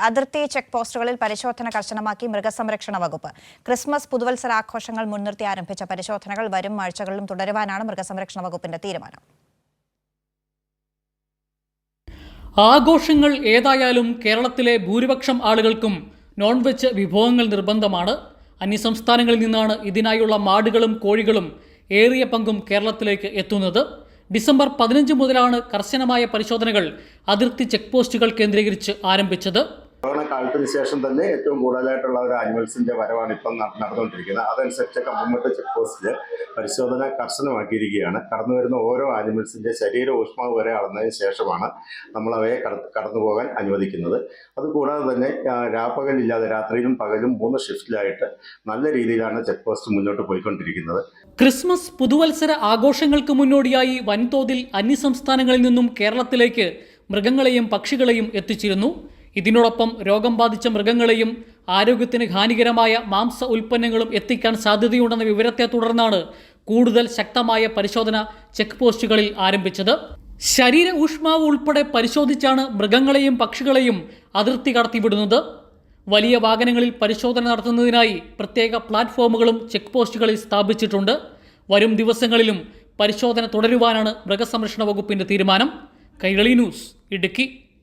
അതിർത്തി ചെക്ക് പോസ്റ്റുകളിൽ പരിശോധന കർശനമാക്കി മൃഗസംരക്ഷണ വകുപ്പ്. ക്രിസ്മസ് പുതുവത്സര ആഘോഷങ്ങൾ മുൻനിർത്തി ആരംഭിച്ച പരിശോധനകൾ വരും ആഴ്ചകളിലും തുടരുവാനാണ് മൃഗസംരക്ഷണ വകുപ്പിന്റെ തീരുമാനം. ആഘോഷങ്ങൾ ഏതായാലും കേരളത്തിലെ ഭൂരിപക്ഷം ആളുകൾക്കും നോൺ വെജ് വിഭവങ്ങൾ നിർബന്ധമാണ്. അന്യസംസ്ഥാനങ്ങളിൽ നിന്നാണ് ഇതിനായുള്ള മാടുകളും കോഴികളും ഏറിയ പങ്കും കേരളത്തിലേക്ക് എത്തുന്നത്. ഡിസംബർ 15 മുതലാണ് കർശനമായ പരിശോധനകൾ അതിർത്തി ചെക്ക് പോസ്റ്റുകൾ കേന്ദ്രീകരിച്ച് ആരംഭിച്ചത്. കൊറോണ കാലത്തിന് ശേഷം തന്നെ ഏറ്റവും കൂടുതലായിട്ടുള്ള ഒരു ആനിമൽസിന്റെ വരവാണ് ഇപ്പം നടന്നുകൊണ്ടിരിക്കുന്നത്. അതനുസരിച്ച് കമ്പംമെട്ട് ചെക്ക് പോസ്റ്റിൽ പരിശോധന കർശനമാക്കിയിരിക്കുകയാണ്. കടന്നു വരുന്ന ഓരോ ആനിമൽസിന്റെ ശരീര ഊഷ്മാവ് വരെ അളന്നതിന് ശേഷമാണ് നമ്മൾ അവയെ കടന്നു പോകാൻ അനുവദിക്കുന്നത്. അതുകൂടാതെ തന്നെ രാപ്പകലില്ലാതെ രാത്രിയിലും പകലും 3 ഷിഫ്റ്റിലായിട്ട് നല്ല രീതിയിലാണ് ചെക്ക് പോസ്റ്റ് മുന്നോട്ട് പോയിക്കൊണ്ടിരിക്കുന്നത്. ക്രിസ്മസ് പുതുവത്സര ആഘോഷങ്ങൾക്ക് മുന്നോടിയായി വൻതോതിൽ അന്യസംസ്ഥാനങ്ങളിൽ നിന്നും കേരളത്തിലേക്ക് മൃഗങ്ങളെയും പക്ഷികളെയും എത്തിച്ചിരുന്നു. ഇതിനോടൊപ്പം രോഗം ബാധിച്ച മൃഗങ്ങളെയും ആരോഗ്യത്തിന് ഹാനികരമായ മാംസ ഉൽപ്പന്നങ്ങളും എത്തിക്കാൻ സാധ്യതയുണ്ടെന്ന വിവരത്തെ തുടർന്നാണ് കൂടുതൽ ശക്തമായ പരിശോധന ചെക്ക് പോസ്റ്റുകളിൽ ആരംഭിച്ചത്. ശരീര ഊഷ്മാവ് ഉൾപ്പെടെ പരിശോധിച്ചാണ് മൃഗങ്ങളെയും പക്ഷികളെയും അതിർത്തി കടത്തിവിടുന്നത്. വലിയ വാഹനങ്ങളിൽ പരിശോധന നടത്തുന്നതിനായി പ്രത്യേക പ്ലാറ്റ്ഫോമുകളും ചെക്ക് പോസ്റ്റുകളിൽ സ്ഥാപിച്ചിട്ടുണ്ട്. വരും ദിവസങ്ങളിലും പരിശോധന തുടരുവാനാണ് മൃഗസംരക്ഷണ വകുപ്പിന്റെ തീരുമാനം. കൈരളി ന്യൂസ്, ഇടുക്കി.